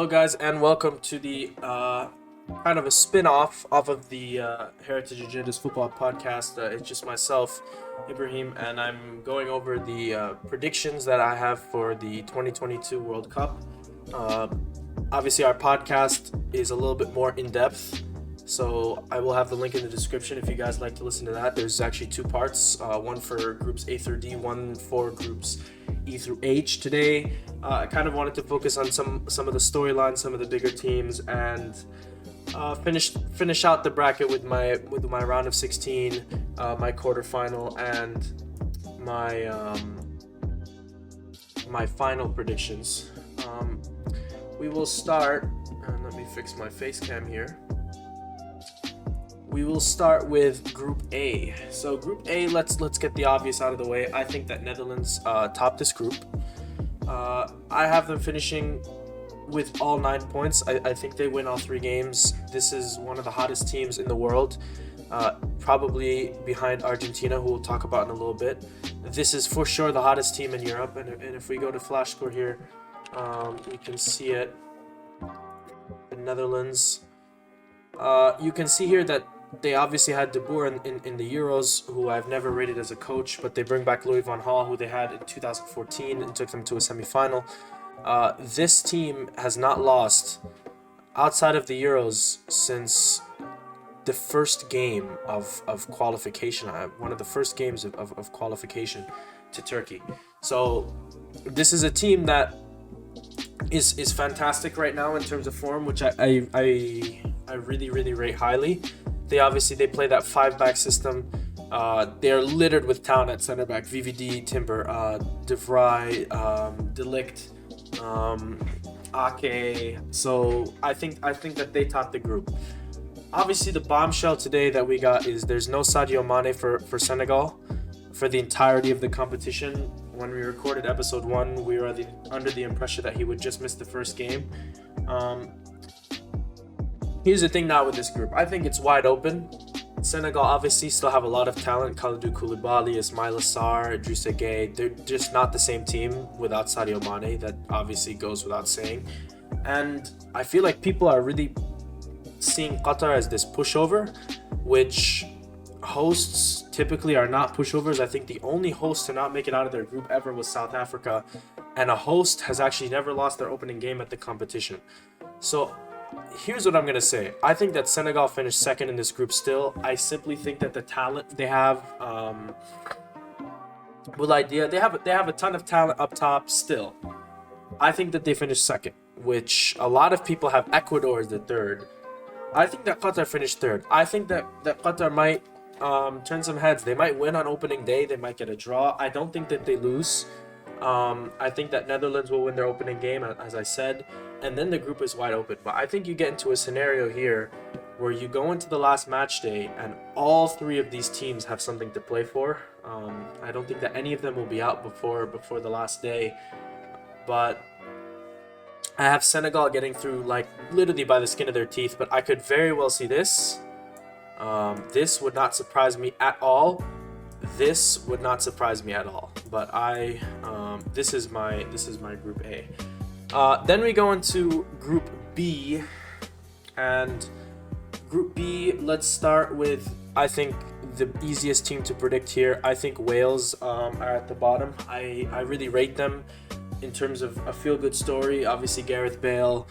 Hello, guys, and welcome to the kind of a spin-off off of the Heritage Agendas Football Podcast. It's just myself, Ibrahim, and I'm going over the predictions that I have for the 2022 World Cup. Uh, Obviously, our podcast is a little bit more in-depth, so I will have the link in the description if you guys like to listen to that. There's actually two parts, one for groups A through D, one for groups E through H. Today, I kind of wanted to focus on some of the storylines, some of the bigger teams, and finish out the bracket with my round of 16, my quarterfinal, and my final predictions. We will start, and let me fix my face cam here. We will start with Group A. So Group A, let's get the obvious out of the way. I think that Netherlands top this group. I have them finishing with all 9 points. I think they win all 3 games. This is one of the hottest teams in the world, probably behind Argentina, who we'll talk about in a little bit. This is for sure the hottest team in Europe, and if we go to Flash Score here, we can see it. The Netherlands. You can see here that they obviously had De Boer in the Euros, who I've never rated as a coach, but they bring back Louis van Gaal, who they had in 2014 and took them to a semifinal. This team has not lost outside of the Euros since the first game of qualification, one of the first games of qualification to Turkey. So this is a team that is fantastic right now in terms of form, which I really rate highly. They play that 5-back system. They're littered with talent at center back: VVD, Timber, De Vrij, De Ligt, Ake. So I think that they top the group. Obviously, the bombshell today that we got is there's no Sadio Mane for Senegal for the entirety of the competition. When we recorded episode 1, we were under the impression that he would just miss the first game. Here's the thing now with this group. I think it's wide open. Senegal obviously still have a lot of talent. Kalidou Koulibaly, Ismaïla Sarr, Idrissa Gueye. They're just not the same team without Sadio Mane. That obviously goes without saying. And I feel like people are really seeing Qatar as this pushover, which hosts typically are not pushovers. I think the only host to not make it out of their group ever was South Africa, and a host has actually never lost their opening game at the competition. So here's what I'm going to say. I think that Senegal finished second in this group still. I simply think that the talent they have, they have a ton of talent up top still. I think that they finished second, which a lot of people have Ecuador as the third. I think that Qatar finished third. I think that Qatar might turn some heads. They might win on opening day. They might get a draw. I don't think that they lose. I think that Netherlands will win their opening game, as I said, and then the group is wide open. But I think you get into a scenario here where you go into the last match day and all 3 of these teams have something to play for. I don't think that any of them will be out before the last day, but I have Senegal getting through like literally by the skin of their teeth. But I could very well see this. This would not surprise me at all. This would not surprise me at all. But this is my Group A. Then we go into Group B, and Group B. Let's start with, I think, the easiest team to predict here. I think Wales are at the bottom. I really rate them in terms of a feel-good story. Obviously, Gareth Bale,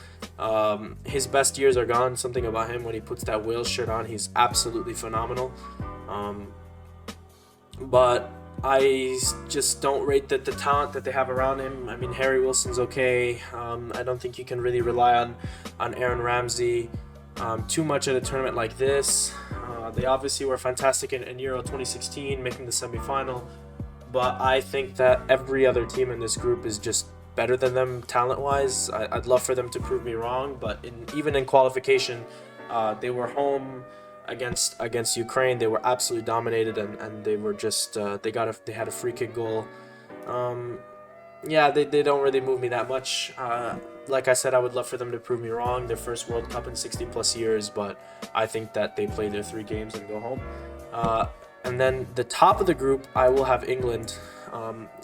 his best years are gone. Something about him when he puts that Wales shirt on, he's absolutely phenomenal. But I just don't rate the talent that they have around him. I mean, Harry Wilson's okay. I don't think you can really rely on Aaron Ramsey too much at a tournament like this. They obviously were fantastic in Euro 2016, making the semifinal. But I think that every other team in this group is just better than them talent-wise. I'd love for them to prove me wrong, but even in qualification, they were home against Ukraine. They were absolutely dominated, and they were just they had a free kick goal. They don't really move me that much. Like I said, I would love for them to prove me wrong. Their first World Cup in 60 plus years, but I think that they play their 3 games and go home. And then the top of the group, I will have England.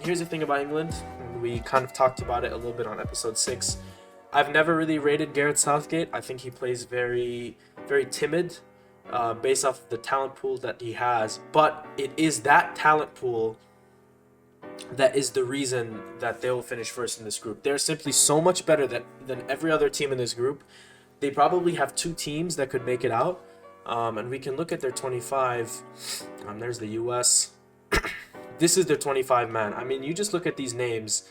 Here's the thing about England. We kind of talked about it a little bit on episode 6. I've never really rated Gareth Southgate. I think he plays very, very timid, based off the talent pool that he has. But it is that talent pool that is the reason that they will finish first in this group. They're simply so much better than every other team in this group. They probably have two teams that could make it out. And we can look at their 25. There's the US. This is their 25 man. I mean, you just look at these names.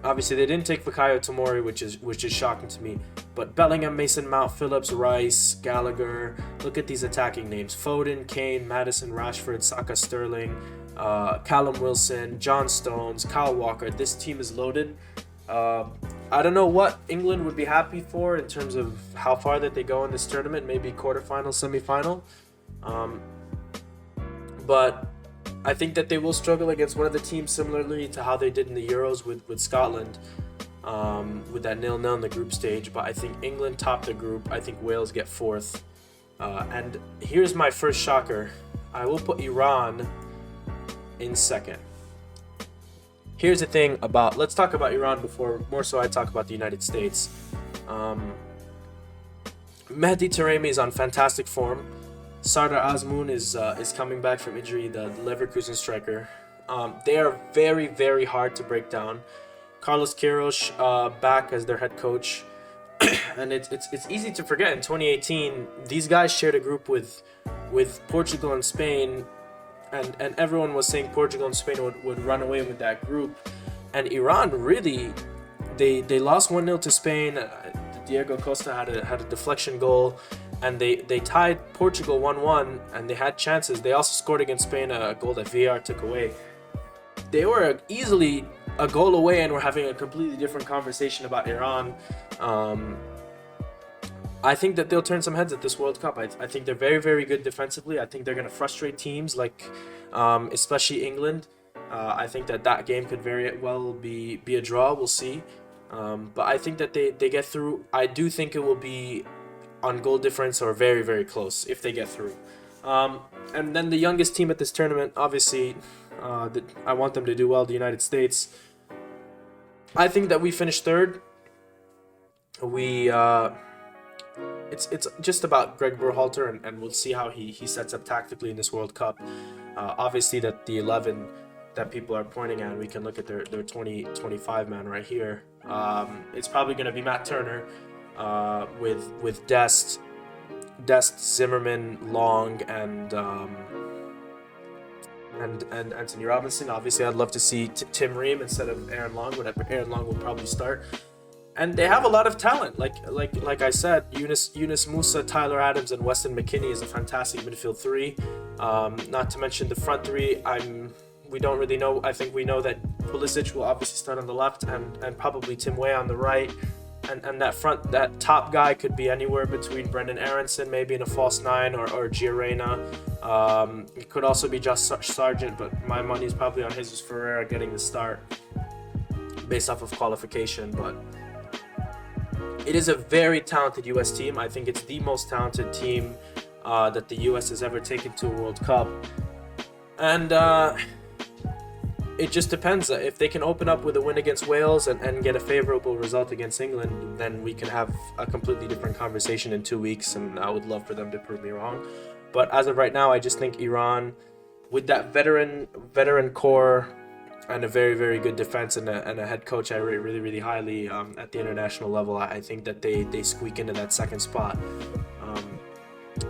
Obviously, they didn't take Fikayo Tomori, which is shocking to me. But Bellingham, Mason Mount, Phillips, Rice, Gallagher. Look at these attacking names: Foden, Kane, Madison, Rashford, Saka, Sterling, Callum Wilson, John Stones, Kyle Walker. This team is loaded. I don't know what England would be happy for in terms of how far that they go in this tournament. Maybe quarterfinal, semifinal. But I think that they will struggle against one of the teams similarly to how they did in the Euros with Scotland, with that 0-0 in the group stage. But I think England top the group. I think Wales get fourth. And here's my first shocker. I will put Iran in second. Here's the thing about, let's talk about Iran before more so I talk about the United States. Mehdi Taremi is on fantastic form. Sardar Azmoun is coming back from injury, the Leverkusen striker. They are very, very hard to break down. Carlos Queiroz back as their head coach. And it's easy to forget, in 2018, these guys shared a group with Portugal and Spain, and everyone was saying Portugal and Spain would run away with that group. And Iran really, they lost 1-0 to Spain. Diego Costa had a deflection goal, and they tied Portugal 1-1, and they had chances. They also scored against Spain, a goal that VAR took away. They were easily a goal away, and we're having a completely different conversation about Iran. I think that they'll turn some heads at this World Cup. I think they're very, very good defensively. I think they're going to frustrate teams like, especially England. I think that game could very well be a draw. We'll see. But I think that they get through. I do think it will be on goal difference or very, very close if they get through. And then the youngest team at this tournament, obviously, I want them to do well, the United States. I think that we finished third. It's just about Greg Berhalter, and we'll see how he sets up tactically in this World Cup. Obviously, that the 11 that people are pointing at, we can look at their 25 man right here. It's probably going to be Matt Turner with Dest, Zimmerman, Long, and Anthony Robinson. Obviously, I'd love to see Tim Ream instead of Aaron Long, but Aaron Long will probably start. And they have a lot of talent. Like I said, Yunus Musa, Tyler Adams, and Weston McKennie is a fantastic midfield three. Not to mention the front three. We don't really know. I think we know that Pulisic will obviously start on the left and probably Tim Weah on the right. And that top guy could be anywhere between Brendan Aronson, maybe in a false nine, or Giorena. It could also be Josh Sargent, but my money's probably on Jesus Ferreira getting the start based off of qualification. But it is a very talented U.S. team. I think it's the most talented team that the U.S. has ever taken to a World Cup. And it just depends. If they can open up with a win against Wales and get a favorable result against England, then we can have a completely different conversation in 2 weeks, and I would love for them to prove me wrong. But as of right now, I just think Iran, with that veteran core and a very, very good defense and a head coach I rate really, really highly at the international level, I think that they squeak into that second spot.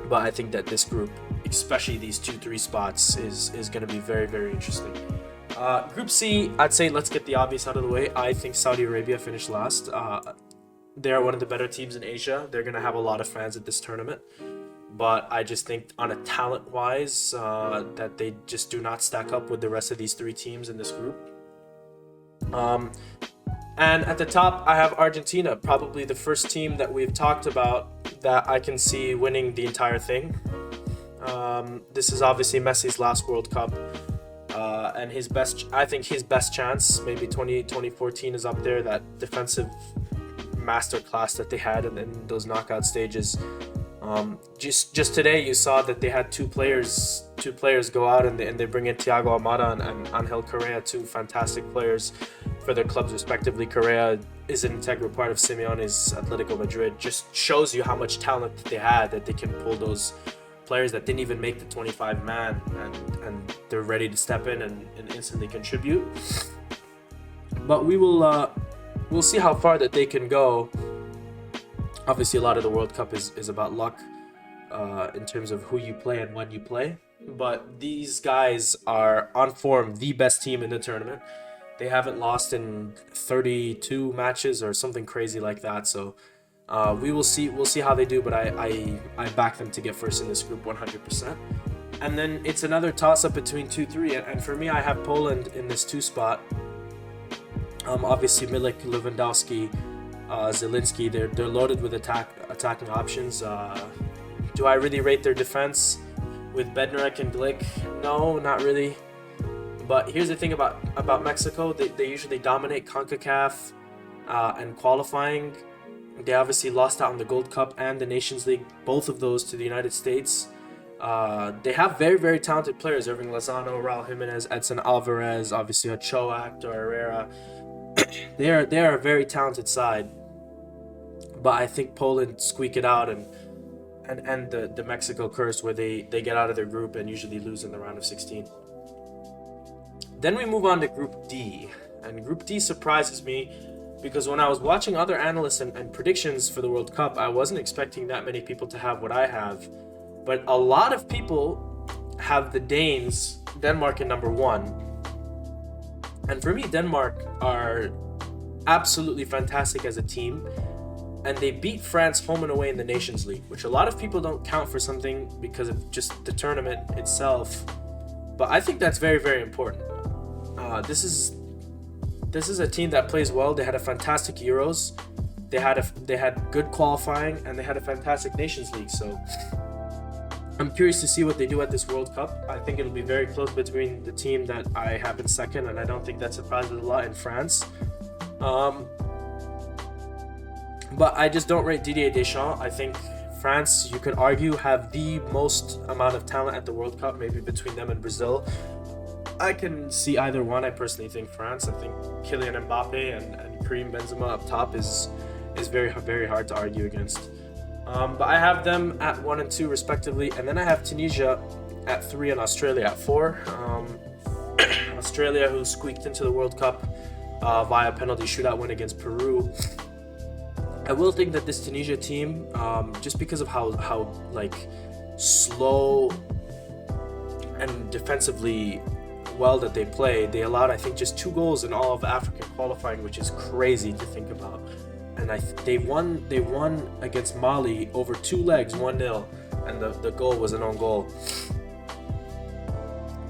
But I think that this group, especially these 2-3 spots, is going to be very, very interesting. Group C, I'd say let's get the obvious out of the way. I think Saudi Arabia finished last. They're one of the better teams in Asia. They're going to have a lot of fans at this tournament. But I just think on a talent-wise, that they just do not stack up with the rest of these three teams in this group. And at the top, I have Argentina, probably the first team that we've talked about that I can see winning the entire thing. This is obviously Messi's last World Cup. And his best chance, maybe 2014 is up there, that defensive masterclass that they had in those knockout stages. Just today you saw that they had two players go out and they bring in Thiago Almada and Angel Correa, two fantastic players for their clubs respectively. Correa is an integral part of Simeone's Atletico Madrid. Just shows you how much talent that they had, that they can pull those players that didn't even make the 25 man, and they're ready to step in and instantly contribute. But we'll see how far that they can go. Obviously, a lot of the World Cup is about luck in terms of who you play and when you play. But these guys are on form, the best team in the tournament. They haven't lost in 32 matches or something crazy like that. So we will see. We'll see how they do. But I back them to get first in this group 100%. And then it's another toss-up between 2-3. And for me, I have Poland in this 2 spot. Obviously, Milik, Lewandowski, Zielinski, they're loaded with attacking options. Do I really rate their defense with Bednarek and Glick? No, not really. But here's the thing about Mexico. They usually dominate CONCACAF and qualifying. They obviously lost out on the Gold Cup and the Nations League, both of those to the United States. They have very, very talented players. Irving Lozano, Raul Jimenez, Edson Alvarez, obviously Ochoa, Hector Herrera. They are a very talented side. But I think Poland squeak it out and end the Mexico curse, where they get out of their group and usually lose in the round of 16. Then we move on to Group D. And Group D surprises me because when I was watching other analysts and predictions for the World Cup, I wasn't expecting that many people to have what I have. But a lot of people have the Danes, Denmark in number 1. And for me, Denmark are absolutely fantastic as a team. And they beat France home and away in the Nations League, which a lot of people don't count for something because of just the tournament itself. But I think that's very, very important. This is a team that plays well. They had a fantastic Euros. They had good qualifying, and they had a fantastic Nations League. So I'm curious to see what they do at this World Cup. I think it'll be very close between the team that I have in second, and I don't think that surprises a lot, in France. But I just don't rate Didier Deschamps. I think France, you could argue, have the most amount of talent at the World Cup, maybe between them and Brazil. I can see either one. I personally think France. I think Kylian Mbappe and Karim Benzema up top is very, very hard to argue against. But I have them at 1 and 2 respectively, and then I have Tunisia at 3 and Australia at 4. Australia, who squeaked into the World Cup via penalty shootout win against Peru. I will think that this Tunisia team, just because of how like slow and defensively well that they play, they allowed, I think, just 2 goals in all of African qualifying, which is crazy to think about. And they won against Mali over 2 legs, 1-0, and the goal was an own goal.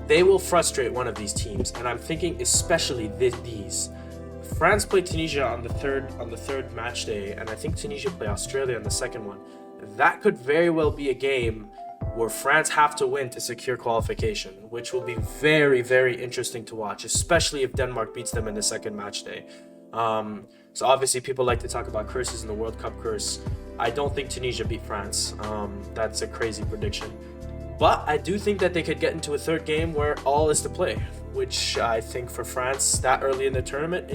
They will frustrate one of these teams, and I'm thinking especially these. France play Tunisia on the third match day, and I think Tunisia play Australia on the second one. That could very well be a game where France have to win to secure qualification, which will be very, very interesting to watch, especially if Denmark beats them in the second match day. So obviously people like to talk about curses in the World Cup curse. I don't think Tunisia beat France. That's a crazy prediction. But I do think that they could get into a third game where all is to play, which I think for France that early in the tournament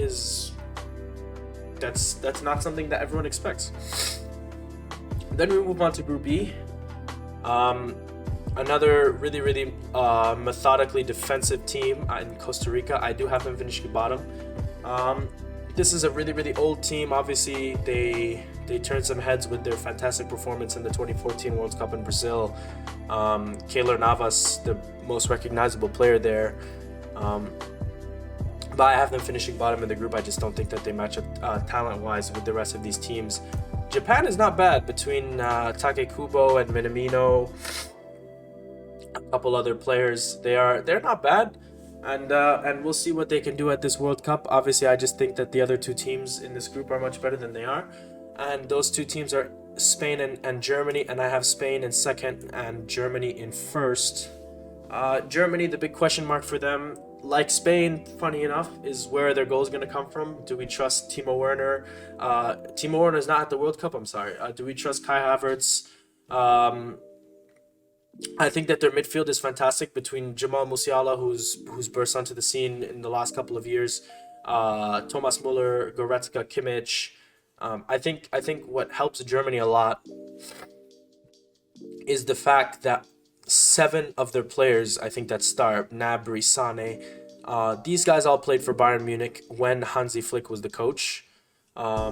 that's not something that everyone expects. Then we move on to Group E. Another really, really methodically defensive team in Costa Rica. I do have them finishing bottom. This is a really, really old team. Obviously, they turned some heads with their fantastic performance in the 2014 World Cup in Brazil. Keylor Navas, the most recognizable player there. But I have them finishing bottom in the group. I just don't think that they match up talent-wise with the rest of these teams. Japan is not bad between Take Kubo and Minamino, a couple other players. They're not bad, and we'll see what they can do at this World Cup. Obviously, I just think that the other 2 teams in this group are much better than they are, and those 2 teams are Spain and Germany, and I have Spain in second and Germany in first. Germany, the big question mark for them, like Spain, funny enough, is where their goal is going to come from. Do we trust Timo Werner? Timo Werner is not at the World Cup, I'm sorry. Do we trust Kai Havertz? I think that their midfield is fantastic between Jamal Musiala, who's burst onto the scene in the last couple of years, Thomas Muller, Goretzka, Kimmich. I think what helps Germany a lot is the fact that seven of their players, I think that start, Gnabry, Sane, these guys all played for Bayern Munich when Hansi Flick was the coach. I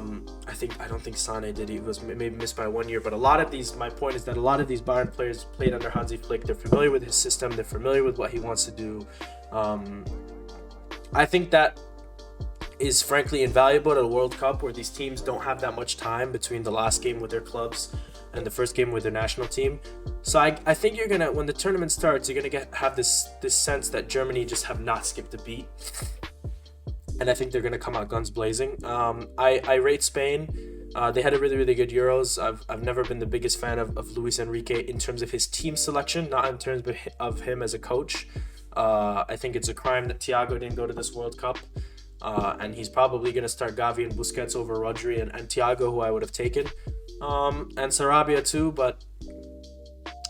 don't think Sane did. He was maybe missed by 1 year, but a lot of these. My point is that a lot of these Bayern players played under Hansi Flick. They're familiar with his system. They're familiar with what he wants to do. I think that is frankly invaluable at a World Cup where these teams don't have that much time between the last game with their clubs and the first game with their national team. So I think you're gonna, when the tournament starts, you're gonna have this sense that Germany just have not skipped a beat, and I think they're gonna come out guns blazing. I rate Spain. They had a really good Euros. I've never been the biggest fan of Luis Enrique in terms of his team selection, not in terms of him as a coach. I think it's a crime that Thiago didn't go to this World Cup. And he's probably going to start Gavi and Busquets over Rodri and Thiago, who I would have taken. And Sarabia too, but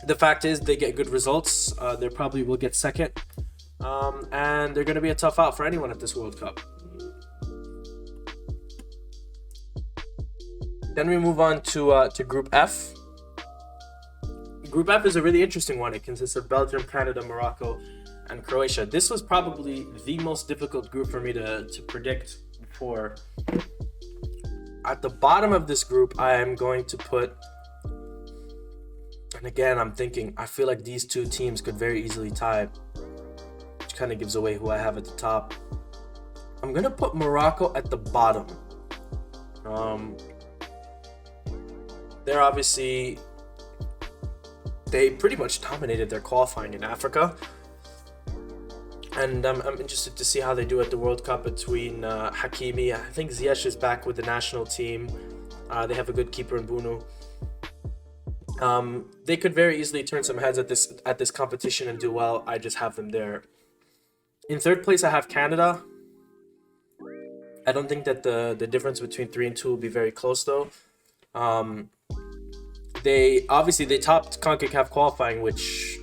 the fact is they get good results. They probably will get second. And they're going to be a tough out for anyone at this World Cup. Then we move on to Group F. Group F is a really interesting one. It consists of Belgium, Canada, Morocco, and Croatia. This was probably the most difficult group for me to predict before. At the bottom of this group, I am going to put, and again, I'm thinking, I feel like these two teams could very easily tie, which kind of gives away who I have at the top. I'm going to put Morocco at the bottom. They're obviously, they pretty much dominated their qualifying in Africa. And I'm interested to see how they do at the World Cup between Hakimi. I think Ziyech is back with the national team. They have a good keeper in Bunu. They could very easily turn some heads at this competition and do well. I just have them there. In third place, I have Canada. I don't think that the difference between 3 and 2 will be very close though. They topped CONCACAF qualifying, which,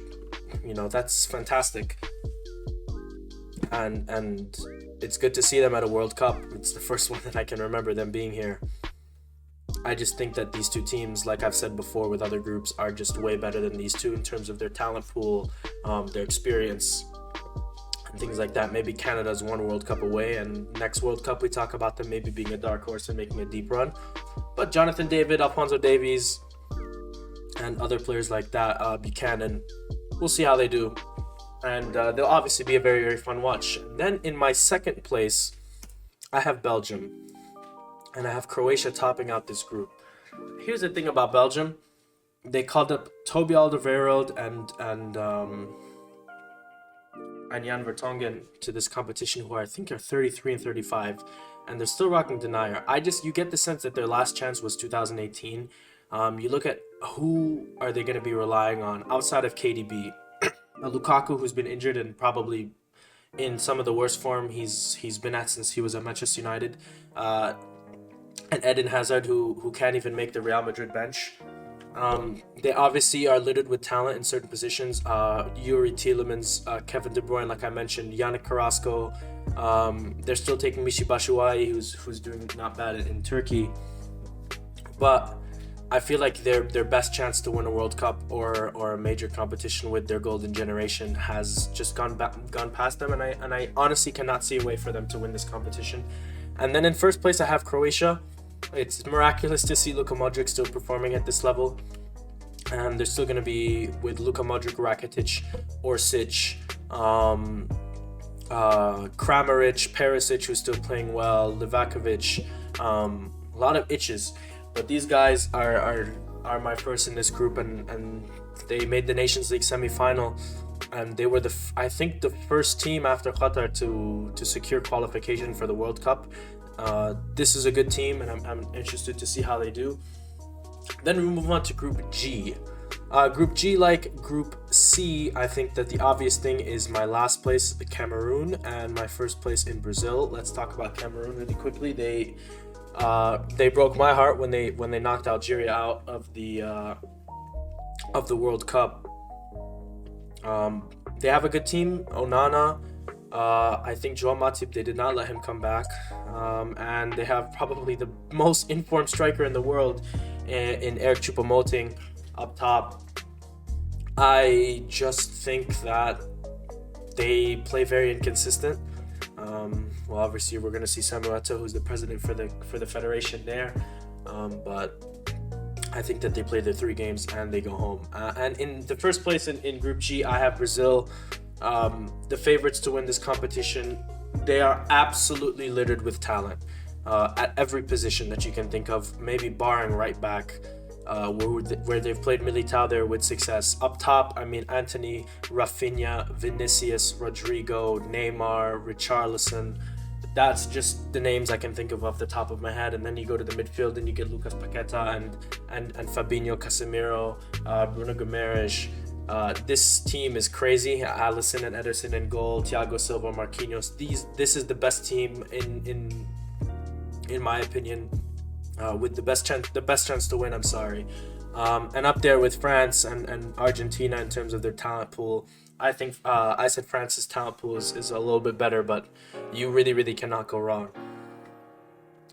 you know, that's fantastic. And it's good to see them at a World Cup. It's the first one that I can remember them being here. I just think that these two teams, like I've said before with other groups, are just way better than these two in terms of their talent pool, their experience, and things like that. Maybe Canada's one World Cup away, and next World Cup we talk about them maybe being a dark horse and making a deep run. But Jonathan David, Alphonso Davies, and other players like that, Buchanan, we'll see how they do. And they'll obviously be a very fun watch. Then in my second place, I have Belgium. And I have Croatia topping out this group. Here's the thing about Belgium. They called up Toby Alderweireld and Jan Vertonghen to this competition, who I think are 33 and 35. And they're still rocking denier. You get the sense that their last chance was 2018. You look at who are they going to be relying on outside of KDB. Lukaku, who's been injured and probably in some of the worst form he's been at since he was at Manchester United, and Eden Hazard, who can't even make the Real Madrid bench. They obviously are littered with talent in certain positions. Yuri Tielemans, Kevin De Bruyne, like I mentioned, Yannick Carrasco. They're still taking Michy Batshuayi, who's doing not bad in Turkey, but I feel like their best chance to win a World Cup or a major competition with their golden generation has just gone past them, and I honestly cannot see a way for them to win this competition. And then in first place, I have Croatia. It's miraculous to see Luka Modric still performing at this level, and they're still going to be with Luka Modric, Rakitic, Orsic, Kramaric, Perisic, who's still playing well, Livakovic, a lot of itches. But these guys are my first in this group, and they made the Nations League semi-final, and they were the first team after Qatar to secure qualification for the World Cup. This is a good team, and I'm interested to see how they do. Then we move on to Group G. Group G, like Group C, I think that the obvious thing is my last place, Cameroon, and my first place in Brazil. Let's talk about Cameroon really quickly. They broke my heart when they knocked Algeria out of the World Cup. They have a good team. Onana, I think Joao Matip, they did not let him come back. And they have probably the most informed striker in the world in Eric Choupo-Moting up top. I just think that they play very inconsistent. Well, obviously, we're going to see Samuel Eto'o, who's the president for the federation there. But I think that they play their 3 games and they go home. And in the first place in Group G, I have Brazil, the favorites to win this competition. They are absolutely littered with talent at every position that you can think of, maybe barring right back, where they've played Militao there with success. Up top, I mean, Antony, Rafinha, Vinicius, Rodrigo, Neymar, Richarlison. That's just the names I can think of off the top of my head. And then you go to the midfield and you get Lucas Paqueta and Fabinho, Casemiro, Bruno Guimaraes. This team is crazy. Alisson and Ederson in goal, Thiago Silva, Marquinhos. This is the best team in my opinion, with the best chance to win. I'm sorry. And up there with France and Argentina in terms of their talent pool. I think I said France's talent pool is a little bit better, but you really cannot go wrong.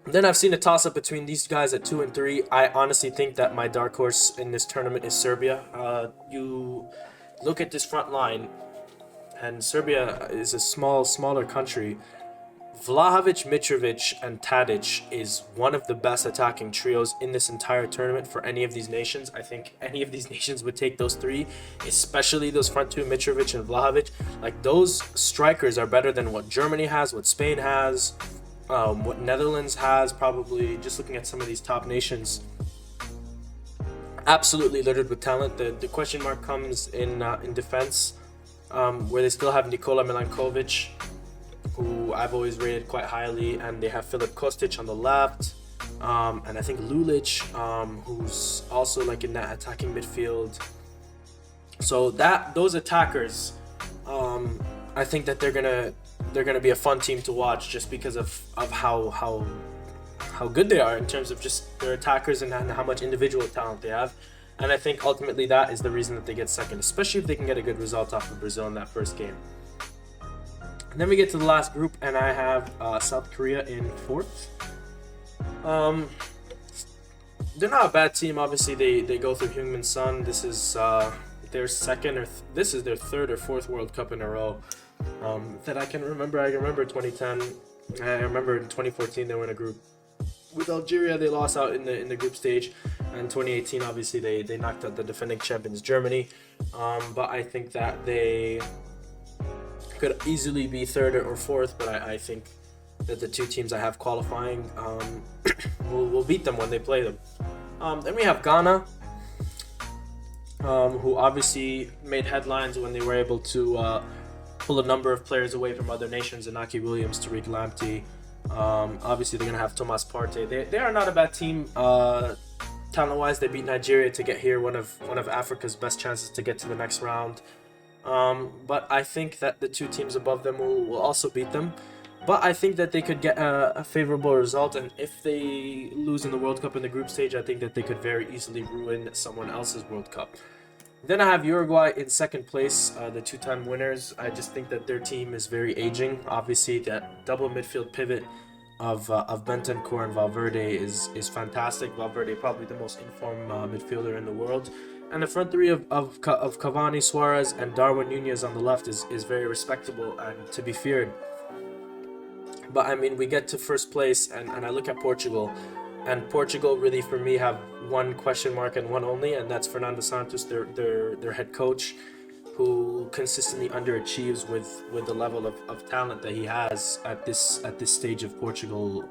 Then I've seen a toss-up between these guys at 2 and 3. I honestly think that my dark horse in this tournament is Serbia. You look at this front line, and Serbia is a smaller country. Vlahovic, Mitrovic, and Tadic is one of the best attacking trios in this entire tournament for any of these nations. I think any of these nations would take those 3, especially those front 2, Mitrovic and Vlahovic. Like, those strikers are better than what Germany has, what Spain has, what Netherlands has, probably. Just looking at some of these top nations, absolutely littered with talent. The question mark comes in defense, where they still have Nikola Milankovic, who I've always rated quite highly, and they have Filip Kostic on the left, and I think Lulic, who's also like in that attacking midfield. So those attackers, I think that they're gonna be a fun team to watch, just because of how good they are in terms of just their attackers and how much individual talent they have. And I think ultimately that is the reason that they get second, especially if they can get a good result off of Brazil in that first game. And then we get to the last group, and I have South Korea in 4th. They're not a bad team. Obviously, they go through Heung-min Son. This is their second, this is their 3rd or 4th World Cup in a row that I can remember. I remember 2010. I remember in 2014 they were in a group with Algeria. They lost out in the group stage. And 2018, obviously, they knocked out the defending champions Germany. But I think that they could easily be 3rd or 4th, but I think that the 2 teams I have qualifying will beat them when they play them. Then we have Ghana, who obviously made headlines when they were able to pull a number of players away from other nations, Inaki Williams, Tariq Lamptey. Obviously, they're going to have Thomas Partey. They are not a bad team. Talent-wise, they beat Nigeria to get here, one of Africa's best chances to get to the next round. But I think that the 2 teams above them will also beat them. But I think that they could get a favorable result, and if they lose in the World Cup in the group stage, I think that they could very easily ruin someone else's World Cup. Then I have Uruguay in 2nd place, the 2-time winners. I just think that their team is very aging. Obviously, that double midfield pivot of Bentancur and Valverde is fantastic. Valverde probably the most informed midfielder in the world. And the front 3 of Cavani, Suarez, and Darwin Nunez on the left is very respectable and to be feared. But I mean, we get to 1st place, and I look at Portugal. And Portugal really, for me, have one question mark and one only, and that's Fernando Santos, their head coach, who consistently underachieves with the level of talent that he has at this stage of Portugal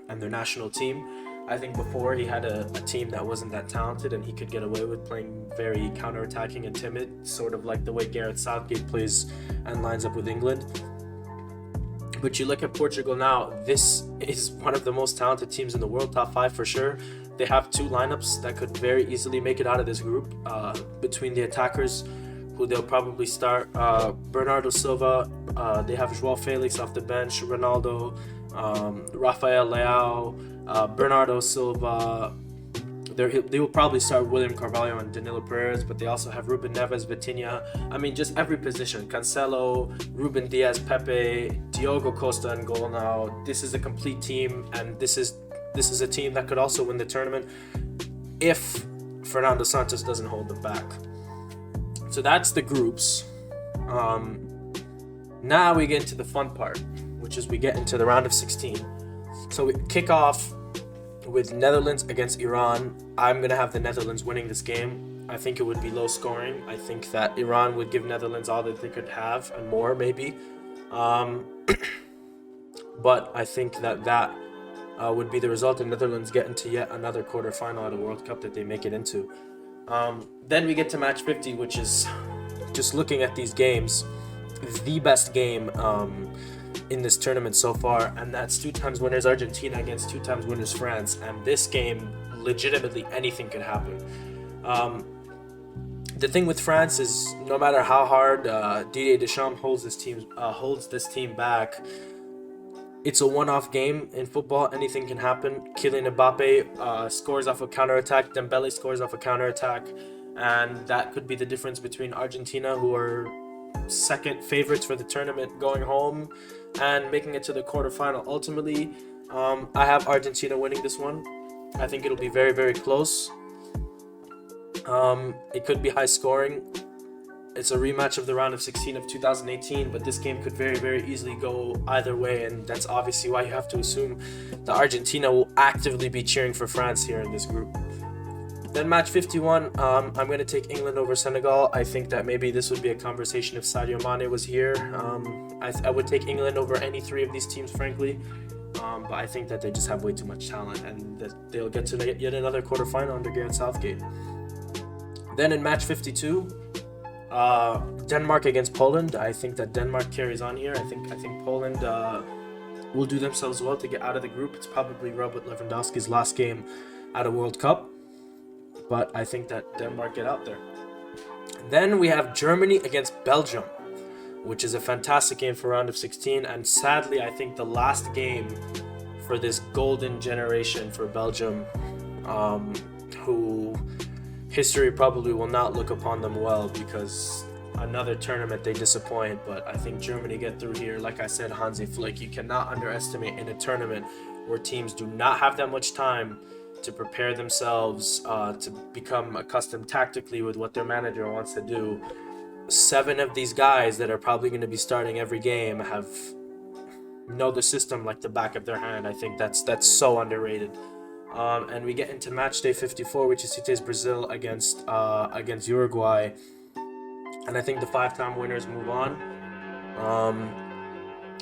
and their national team. I think before he had a team that wasn't that talented, and he could get away with playing very counter-attacking and timid, sort of like the way Gareth Southgate plays and lines up with England. But you look at Portugal now, this is one of the most talented teams in the world, top 5 for sure. They have 2 lineups that could very easily make it out of this group. Between the attackers, who they'll probably start, Bernardo Silva, they have Joao Felix off the bench, Ronaldo, Rafael Leao, Bernardo Silva, they will probably start William Carvalho and Danilo Perez, but they also have Ruben Neves, Vitinha. I mean, just every position. Cancelo, Ruben Diaz, Pepe, Diogo Costa in goal now. This is a complete team, and this is a team that could also win the tournament if Fernando Santos doesn't hold them back. So that's the groups. Now we get into the fun part, which is we get into the round of 16. So we kick off with Netherlands against Iran. I'm going to have the Netherlands winning this game. I think it would be low scoring. I think that Iran would give Netherlands all that they could have and more, maybe. But I think that would be the result of Netherlands getting to yet another quarterfinal at a World Cup that they make it into. Then we get to match 50, which is, just looking at these games, the best game in this tournament so far, and that's 2x winners Argentina against 2x winners France. And this game, legitimately anything could happen. The thing with France is, no matter how hard Didier Deschamps holds this team back, it's a one-off game in football. Anything can happen. Kylian Mbappe scores off a counterattack. Dembele scores off a counterattack, and that could be the difference between Argentina, who are second favorites for the tournament, going home and making it to the quarterfinal. Ultimately, I have Argentina winning this one. I think it'll be very, very close. It could be high scoring. It's a rematch of the round of 16 of 2018, but this game could very, very easily go either way, and that's obviously why you have to assume that Argentina will actively be cheering for France here in this group. Then match 51, I'm going to take England over Senegal. I think that maybe this would be a conversation if Sadio Mane was here. I would take England over any three of these teams, frankly. But I think that they just have way too much talent, and that they'll get to yet another quarterfinal under Gareth Southgate. Then in match 52, Denmark against Poland. I think that Denmark carries on here. I think Poland will do themselves well to get out of the group. It's probably Robert Lewandowski's last game at a World Cup, but I think that Denmark get out there. Then we have Germany against Belgium, which is a fantastic game for round of 16, and sadly I think the last game for this golden generation for Belgium, who history probably will not look upon them well, because another tournament they disappoint. But I think Germany get through here. Like I said, Hansi Flick, you cannot underestimate in a tournament where teams do not have that much time to prepare themselves, to become accustomed tactically with what their manager wants to do. 7 of these guys that are probably going to be starting every game know the system like the back of their hand. I think that's so underrated. And we get into match day 54, which is today's Brazil against Uruguay, and I think the 5-time winners move on.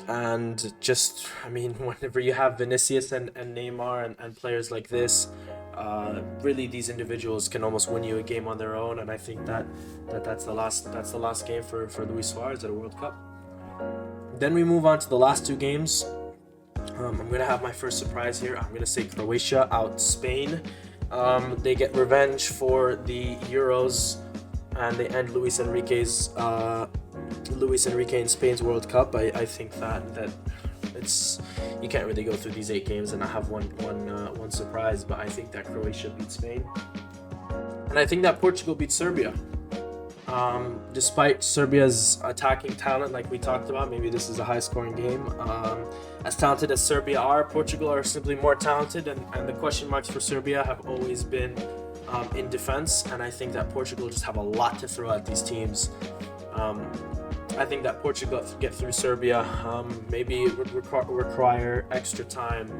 And just, I mean, whenever you have Vinicius and Neymar and players like this, really these individuals can almost win you a game on their own. And I think that's the last game for Luis Suarez at a World Cup. Then we move on to the last 2 games. I'm going to have my first surprise here. I'm going to say Croatia out Spain. They get revenge for the Euros, and they end Luis Enrique in Spain's World Cup. I think that it's, you can't really go through these 8 games and not have one surprise, but I think that Croatia beats Spain. And I think that Portugal beats Serbia. Despite Serbia's attacking talent, like we talked about, maybe this is a high-scoring game. As talented as Serbia are, Portugal are simply more talented, and the question marks for Serbia have always been in defense, and I think that Portugal just have a lot to throw at these teams. I think that Portugal get through Serbia. Maybe it would require extra time,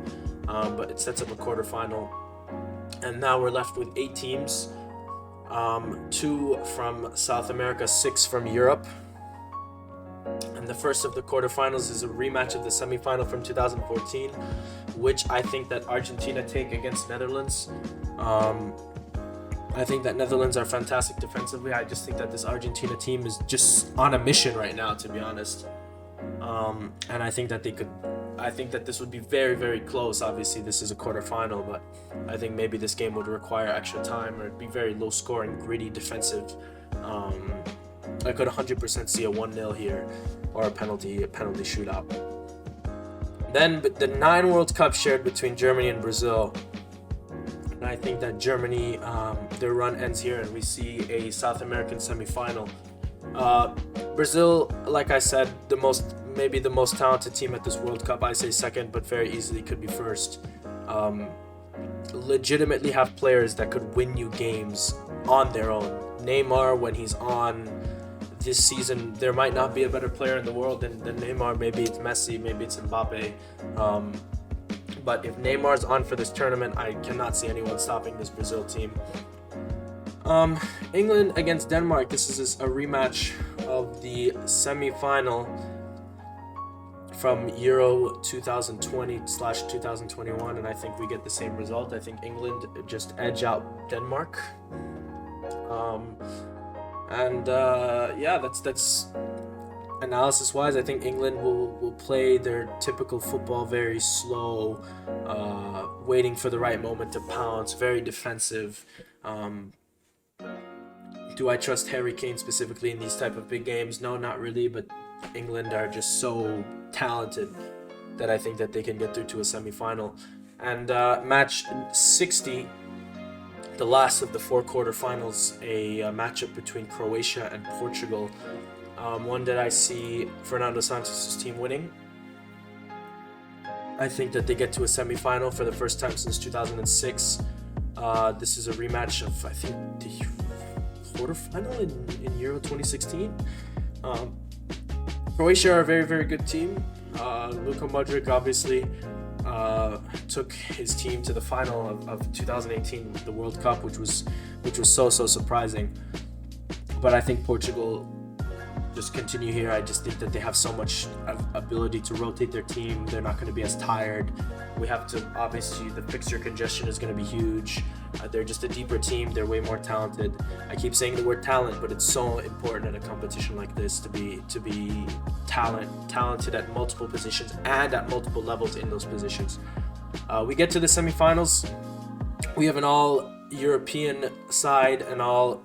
but it sets up a quarterfinal. And now we're left with 8 teams. 2 from South America, 6 from Europe. And the first of the quarterfinals is a rematch of the semifinal from 2014, which I think that Argentina take against Netherlands. I think that Netherlands are fantastic defensively. I just think that this Argentina team is just on a mission right now, to be honest. And I think that this would be very, very close. Obviously, this is a quarterfinal, but I think maybe this game would require extra time, or it'd be very low scoring, gritty, defensive. I could 100% see a 1-0 here, or a penalty shootout. Then the 9 World Cups shared between Germany and Brazil. And I think that Germany, their run ends here, and we see a South American semifinal. Uh, Brazil, like I said, maybe the most talented team at this World Cup. I say second, but very easily could be first. Um, Legitimately have players that could win you games on their own. Neymar, when he's on this season, there might not be a better player in the world than Neymar. Maybe it's Messi, maybe it's Mbappe. But if Neymar's on for this tournament, I cannot see anyone stopping this Brazil team. England against Denmark. This is a rematch of the semi-final from Euro 2020/2021, and I think we get the same result. I think England just edge out Denmark. That's analysis-wise. I think England will play their typical football, very slow, waiting for the right moment to pounce, very defensive. Do I trust Harry Kane specifically in these type of big games? No, not really, but England are just so talented that I think that they can get through to a semi-final. And match 60, the last of the 4 quarterfinals, a matchup between Croatia and Portugal. One that I see Fernando Santos' team winning. I think that they get to a semi-final for the first time since 2006. This is a rematch of, I think, the quarterfinal in Euro 2016. Croatia are a very, very good team. Luka Modric obviously took his team to the final of 2018, the World Cup, which was so surprising. But I think Portugal just continue here. I just think that they have so much ability to rotate their team. They're not going to be as tired. We have to, obviously, the fixture congestion is going to be huge. They're just a deeper team. They're way more talented. I keep saying the word talent, but it's so important in a competition like this to be talented at multiple positions and at multiple levels in those positions. We get to the semifinals. We have an all-European side, an all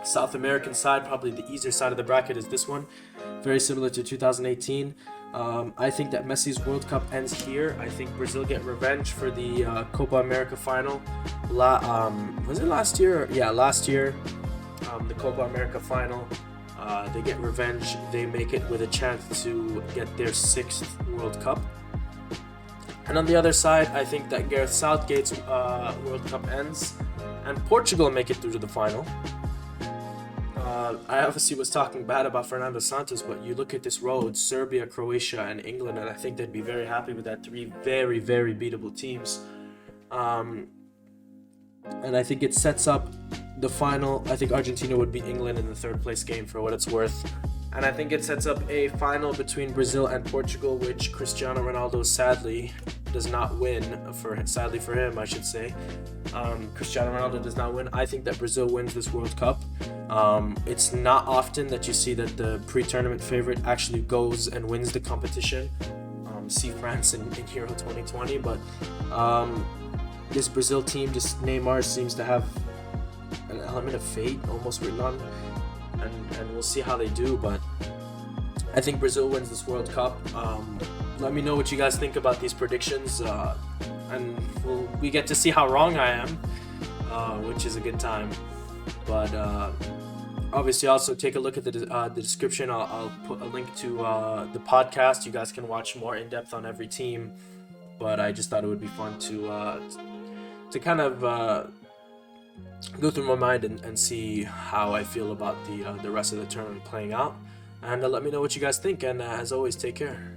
South American side. Probably the easier side of the bracket is this one. Very similar to 2018. I think that Messi's World Cup ends here. I think Brazil get revenge for the Copa America final. Was it last year? Yeah, last year. The Copa America final. They get revenge. They make it with a chance to get their 6th World Cup. And on the other side, I think that Gareth Southgate's World Cup ends, and Portugal make it through to the final. I obviously was talking bad about Fernando Santos, but you look at this road: Serbia, Croatia, and England, and I think they'd be very happy with that. 3 very, very beatable teams. And I think it sets up the final. I think Argentina would beat England in the 3rd place game, for what it's worth. And I think it sets up a final between Brazil and Portugal, which Cristiano Ronaldo sadly does not win. Sadly for him, I should say. Cristiano Ronaldo does not win. I think that Brazil wins this World Cup. It's not often that you see that the pre-tournament favorite actually goes and wins the competition. See France in Euro 2020, but this Brazil team, just Neymar seems to have an element of fate almost written on, and we'll see how they do. But I think Brazil wins this World Cup. Let me know what you guys think about these predictions, and we get to see how wrong I am, which is a good time. But obviously, also take a look at the description. I'll put a link to the podcast. You guys can watch more in depth on every team. But I just thought it would be fun to kind of go through my mind and see how I feel about the rest of the tournament playing out. And let me know what you guys think. And as always, take care.